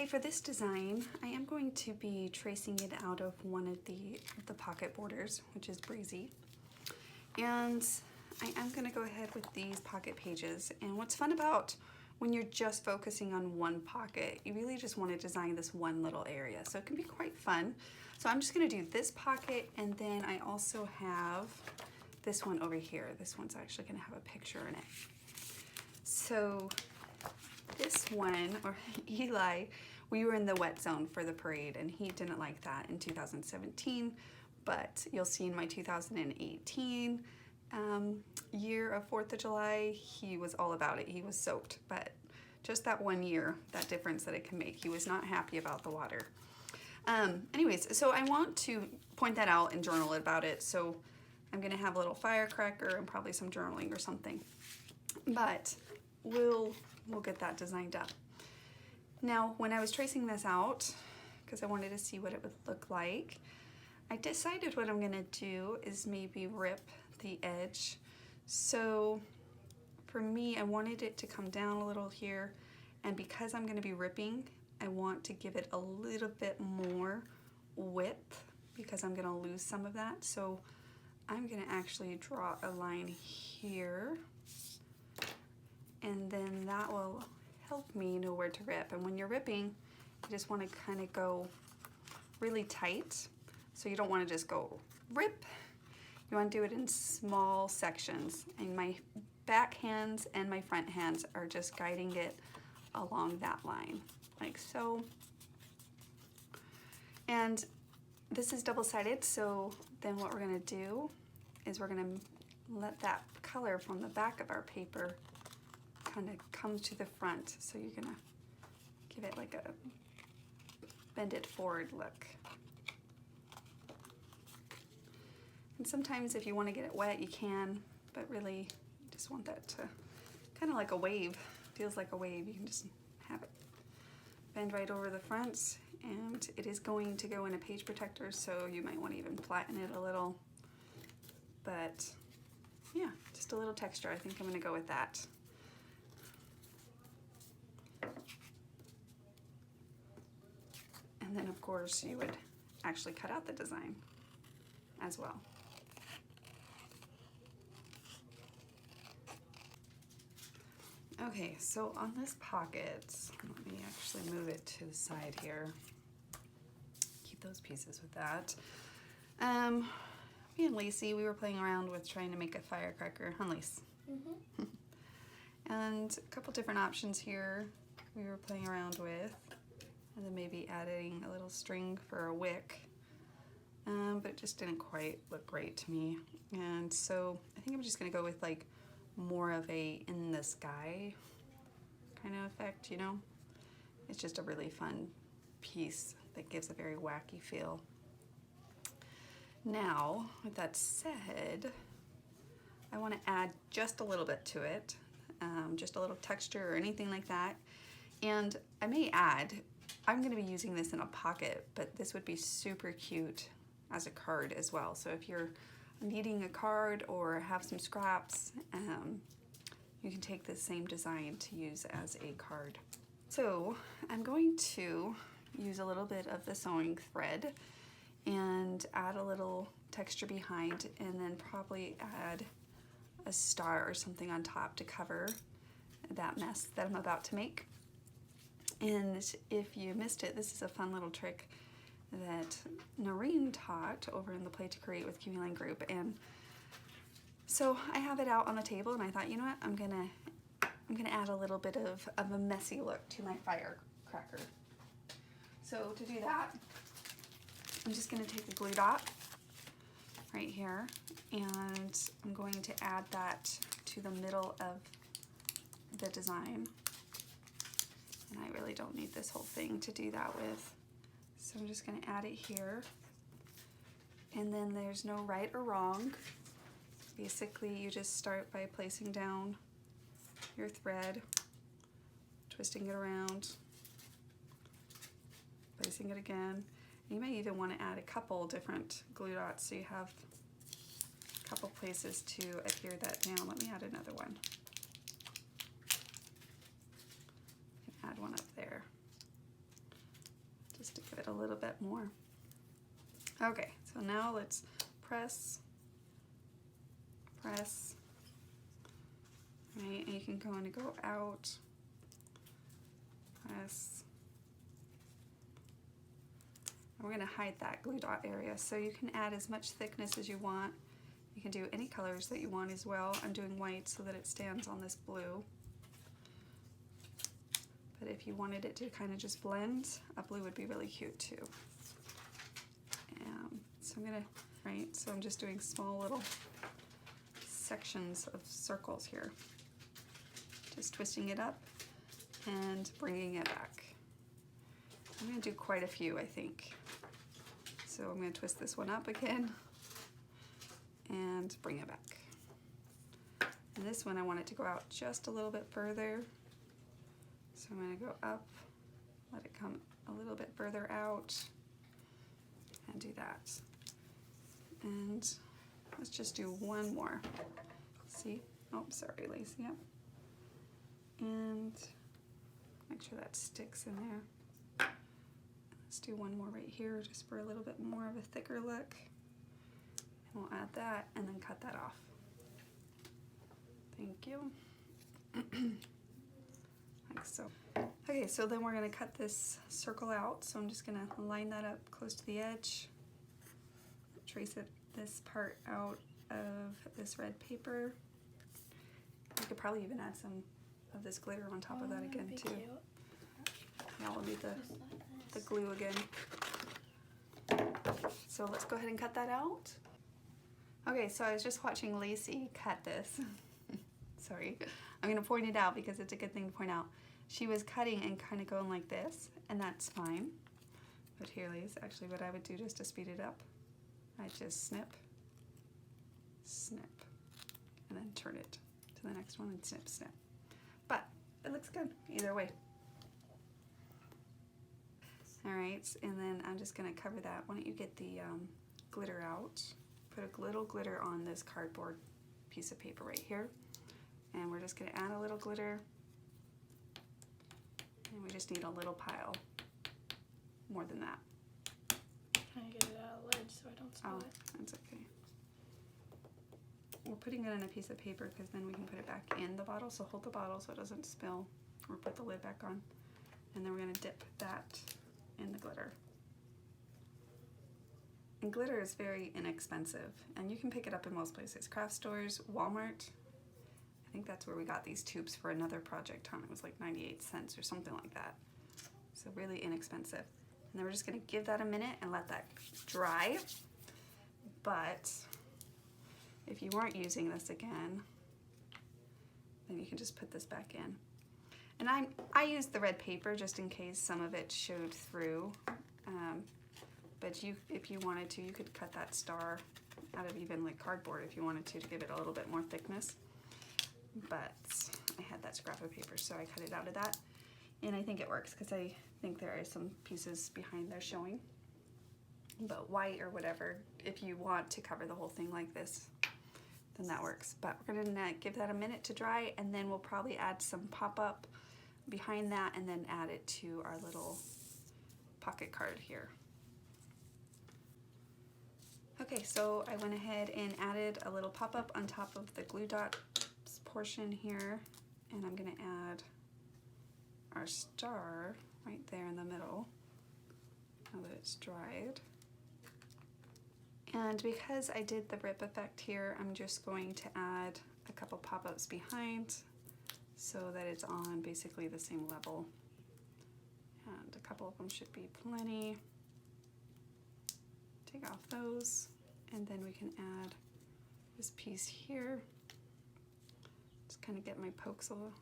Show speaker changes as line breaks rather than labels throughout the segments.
Okay, for this design, I am going to be tracing it out of one of the pocket borders, which is Breezy. And I am going to go ahead with these pocket pages. And what's fun about when you're just focusing on one pocket, you really just want to design this one little area. So it can be quite fun. So I'm just going to do this pocket, and then I also have this one over here. This one's actually going to have a picture in it. So this one, or Eli, we were in the wet zone for the parade, and he didn't like that in 2017, but you'll see in my 2018 year of 4th of July, he was all about it. He was soaked, but just that one year, that difference that it can make, he was not happy about the water. Anyways, so I want to point that out and journal about it, so I'm gonna have a little firecracker and probably some journaling or something, but we'll get that designed up. Now, when I was tracing this out, because I wanted to see what it would look like, I decided what I'm gonna do is maybe rip the edge. So for me, I wanted it to come down a little here, and because I'm gonna be ripping, I want to give it a little bit more width because I'm gonna lose some of that. So I'm gonna actually draw a line here, and then that will help me know where to rip. And when you're ripping, you just want to kind of go really tight. So you don't want to just go rip. You want to do it in small sections. And my back hands and my front hands are just guiding it along that line, like so. And this is double-sided, so then what we're going to do is we're going to let that color from the back of our paper kind of come to the front. So you're going to give it like a bend it forward look. And sometimes if you want to get it wet, you can, but really you just want that to kind of like a wave. Feels like a wave. You can just have it bend right over the front, and it is going to go in a page protector, so you might want to even flatten it a little. But yeah, just a little texture. I think I'm going to go with that. And then of course you would actually cut out the design as well. Okay, so on this pocket, let me actually move it to the side here. Keep those pieces with that. Me and Lacey, we were playing around with trying to make a firecracker, huh, Lacey? Mm-hmm. And a couple different options here we were playing around with, and then maybe adding a little string for a wick, but it just didn't quite look great to me. And so I think I'm just gonna go with like more of a in the sky kind of effect, you know? It's just a really fun piece that gives a very wacky feel. Now, with that said, I want to add just a little bit to it, just a little texture or anything like that. And I may add, I'm going to be using this in a pocket, but this would be super cute as a card as well. So if you're needing a card or have some scraps, you can take the same design to use as a card. So I'm going to use a little bit of the sewing thread and add a little texture behind, and then probably add a star or something on top to cover that mess that I'm about to make. And if you missed it, this is a fun little trick that Noreen taught over in the Play to Create with Kiwi group. And so I have it out on the table, and I thought, you know what, I'm gonna add a little bit of a messy look to my firecracker. So to do that, I'm just gonna take a glue dot right here, and I'm going to add that to the middle of the design. And I really don't need this whole thing to do that with. So I'm just gonna add it here. And then there's no right or wrong. Basically, you just start by placing down your thread, twisting it around, placing it again. You may even want to add a couple different glue dots so you have a couple places to adhere that down. Let me add another one. Add one up there. it a little bit more. Okay, so now let's press, press, right, and you can go out, press. And we're gonna hide that glue dot area, so you can add as much thickness as you want. You can do any colors that you want as well. I'm doing white so that it stands on this blue. But if you wanted it to kind of just blend, a blue would be really cute too. So I'm gonna, right, so I'm just doing small little sections of circles here. Just twisting it up and bringing it back. I'm gonna do quite a few, I think. So I'm gonna twist this one up again and bring it back. And this one I want it to go out just a little bit further. So I'm gonna go up, let it come a little bit further out, and do that. And let's just do one more. See? Oh, sorry, Lacey. Yep. And make sure that sticks in there. Let's do one more right here just for a little bit more of a thicker look. And we'll add that and then cut that off. Thank you. Like so. Okay, so then we're gonna cut this circle out. So I'm just gonna line that up close to the edge. Trace this part out of this red paper. You could probably even add some of this glitter on top of that again too.
Cute.
Yeah, we'll need the glue again. So let's go ahead and cut that out. Okay, so I was just watching Lacey cut this. Sorry, I'm gonna point it out because it's a good thing to point out. She was cutting and kind of going like this, and that's fine. But here, Lacey, actually what I would do just to speed it up, I just snip, snip, and then turn it to the next one and snip, snip. But it looks good either way. All right, and then I'm just gonna cover that. Why don't you get the glitter out? Put a little glitter on this cardboard piece of paper right here. And we're just gonna add a little glitter. And we just need a little pile. More than that.
Can I get it out of the lid so I don't spill it?
That's okay. We're putting it on a piece of paper because then we can put it back in the bottle. So hold the bottle so it doesn't spill. Or put the lid back on. And then we're gonna dip that in the glitter. And glitter is very inexpensive. And you can pick it up in most places. Craft stores, Walmart. I think that's where we got these tubes for another project on. It was like 98 cents or something like that. So really inexpensive. And then we're just gonna give that a minute and let that dry. But if you weren't using this again, then you can just put this back in. And I used the red paper just in case some of it showed through. But if you wanted to, you could cut that star out of even like cardboard if you wanted to give it a little bit more thickness. But I had that scrap of paper, so I cut it out of that. And I think it works because I think there are some pieces behind there showing. But white or whatever, if you want to cover the whole thing like this, then that works. But we're gonna give that a minute to dry, and then we'll probably add some pop-up behind that and then add it to our little pocket card here. Okay, so I went ahead and added a little pop-up on top of the glue dot portion here, and I'm gonna add our star right there in the middle now that it's dried. And because I did the rip effect here, I'm just going to add a couple pop-ups behind so that it's on basically the same level. And a couple of them should be plenty. Take off those, and then we can add this piece here. Just kind of get my pokes a little,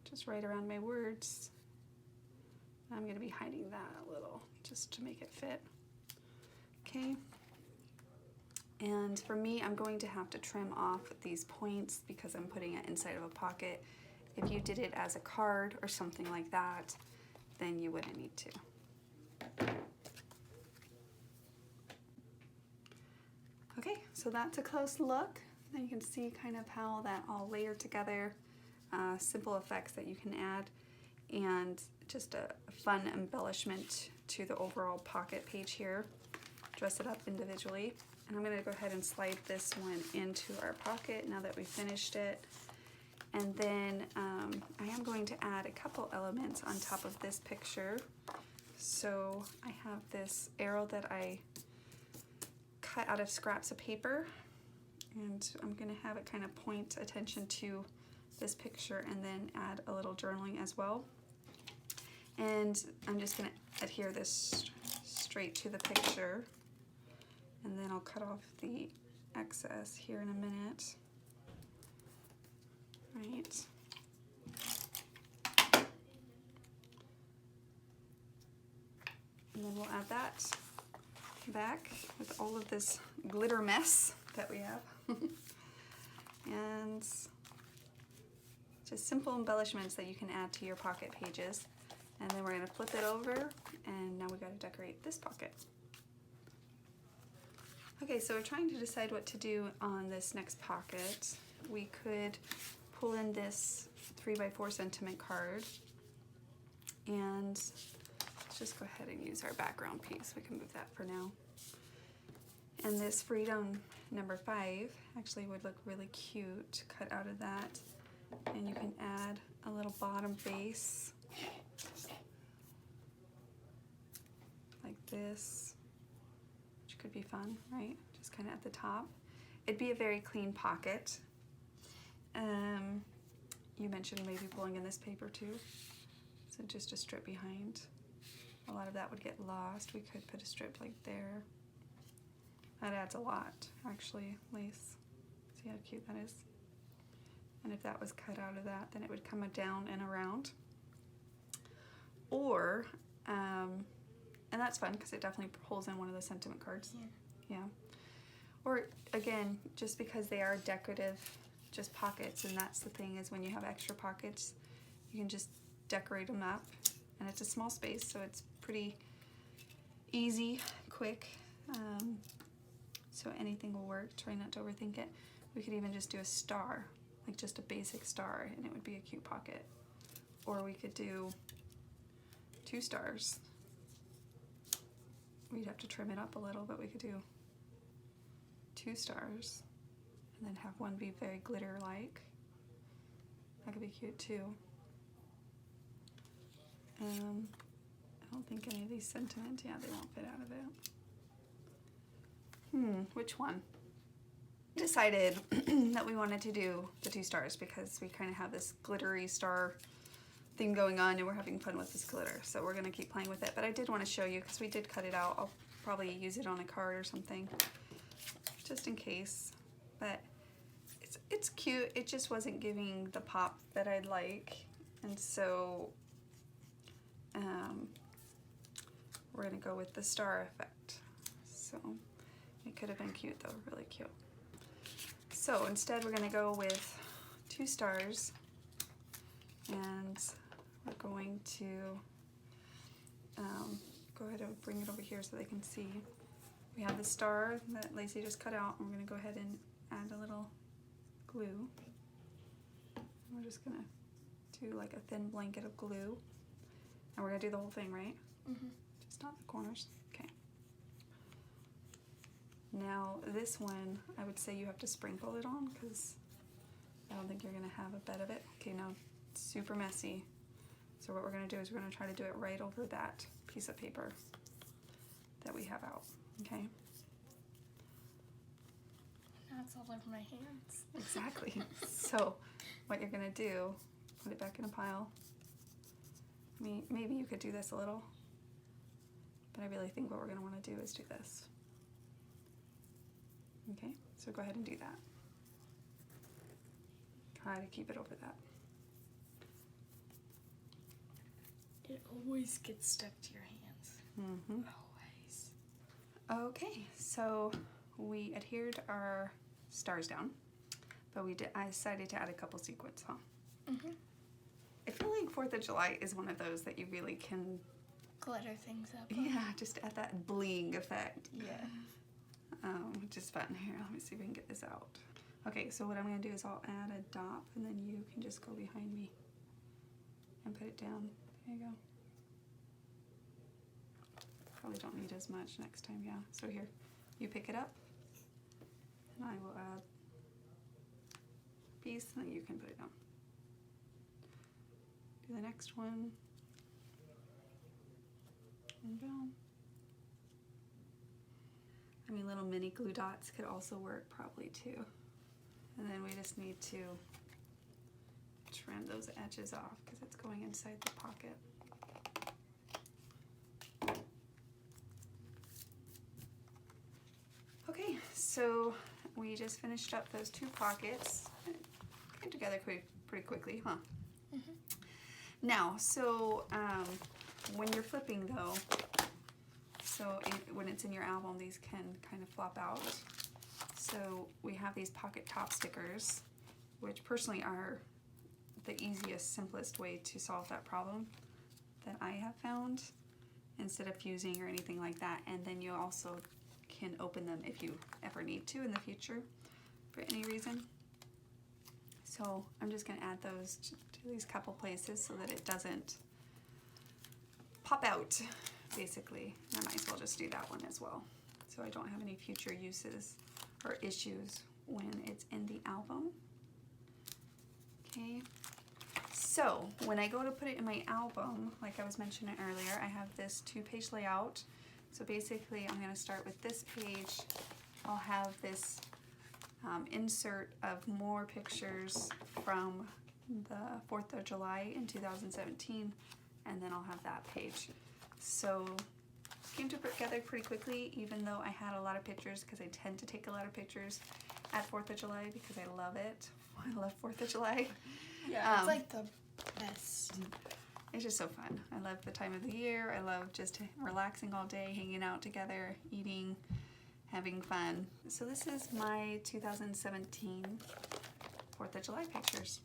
just right around my words. I'm going to be hiding that a little just to make it fit. Okay. And for me, I'm going to have to trim off these points because I'm putting it inside of a pocket. If you did it as a card or something like that, then you wouldn't need to. Okay, so that's a close look. And you can see kind of how that all layered together, simple effects that you can add. And just a fun embellishment to the overall pocket page here. Dress it up individually. And I'm going to go ahead and slide this one into our pocket now that we finished it. And then I am going to add a couple elements on top of this picture. So I have this arrow that I cut out of scraps of paper, and I'm going to have it kind of point attention to this picture and then add a little journaling as well. And I'm just going to adhere this straight to the picture, and then I'll cut off the excess here in a minute. Right. And then we'll add that back with all of this glitter mess that we have. And just simple embellishments that you can add to your pocket pages. And then we're going to flip it over, and now we got to decorate this pocket. Okay, so we're trying to decide what to do on this next pocket. We could pull in this 3x4 sentiment card, and let's just go ahead and use our background piece. We can move that for now. And this Freedom number 5 actually would look really cute cut out of that. And you can add a little bottom base like this, which could be fun, right? Just kind of at the top. It'd be a very clean pocket. You mentioned maybe pulling in this paper too. So just a strip behind. A lot of that would get lost. We could put a strip like there. That adds a lot, actually, lace. See how cute that is? And if that was cut out of that, then it would come down and around. Or, and that's fun because it definitely pulls in one of the sentiment cards. Yeah. Or again, just because they are decorative, just pockets, and that's the thing, is when you have extra pockets, you can just decorate them up. And it's a small space, so it's pretty easy, quick. So anything will work. Try not to overthink it. We could even just do a star, like just a basic star, and it would be a cute pocket. Or we could do 2 stars. We'd have to trim it up a little, but we could do 2 stars and then have one be very glitter-like. That could be cute too. I don't think any of these sentiment, yeah, they won't fit out of it. Which one? Decided that we wanted to do the 2 stars because we kind of have this glittery star thing going on, and we're having fun with this glitter. So we're going to keep playing with it. But I did want to show you because we did cut it out. I'll probably use it on a card or something just in case. But it's cute. It just wasn't giving the pop that I'd like. And so we're going to go with the star effect. So it could have been cute though, really cute. So instead we're going to go with 2 stars, and we're going to go ahead and bring it over here so they can see. We have the star that Lacey just cut out, and we're going to go ahead and add a little glue. We're just going to do like a thin blanket of glue, and we're going to do the whole thing, right?
Mm-hmm.
Just not the corners. Okay. Now this one, I would say you have to sprinkle it on because I don't think you're going to have a bed of it. Okay, now it's super messy. So what we're going to do is we're going to try to do it right over that piece of paper that we have out. Okay?
Now it's all over my hands.
Exactly. So what you're going to do, put it back in a pile. I mean, maybe you could do this a little, but I really think what we're going to want to do is do this. Okay, so go ahead and do that. Try to keep it over that.
It always gets stuck to your hands.
Mm-hmm.
Always.
Okay, so we adhered our stars down, but I decided to add a couple sequins, huh?
Mm-hmm.
I feel like 4th of July is one of those that you really can...
Glitter things up.
Yeah, just add that bling effect. Yeah. Which is fun. Here, let me see if we can get this out. Okay, so what I'm going to do is I'll add a dot, and then you can just go behind me and put it down. There you go. probably don't need as much next time, yeah. So here, you pick it up, and I will add a piece, and then you can put it down. Do the next one, and down. I mean, little mini glue dots could also work probably too. And then we just need to trim those edges off because it's going inside the pocket. Okay, so we just finished up those 2 pockets. Came together pretty quickly, huh?
Mm-hmm.
Now, so when you're flipping though, so when it's in your album, these can kind of flop out. So we have these pocket top stickers, which personally are the easiest, simplest way to solve that problem that I have found, instead of fusing or anything like that. And then you also can open them if you ever need to in the future for any reason. So I'm just going to add those to these couple places so that it doesn't pop out, basically. I might as well just do that one as well, so I don't have any future uses or issues when it's in the album. Okay, so when I go to put it in my album, like I was mentioning earlier, I have this 2-page layout. So basically I'm going to start with this page. I'll have this insert of more pictures from the 4th of July in 2017, and then I'll have that page. So it came together pretty quickly, even though I had a lot of pictures, because I tend to take a lot of pictures at 4th of July because I love it. I love 4th of July.
Yeah, it's like the best.
It's just so fun. I love the time of the year. I love just relaxing all day, hanging out together, eating, having fun. So this is my 2017 4th of July pictures.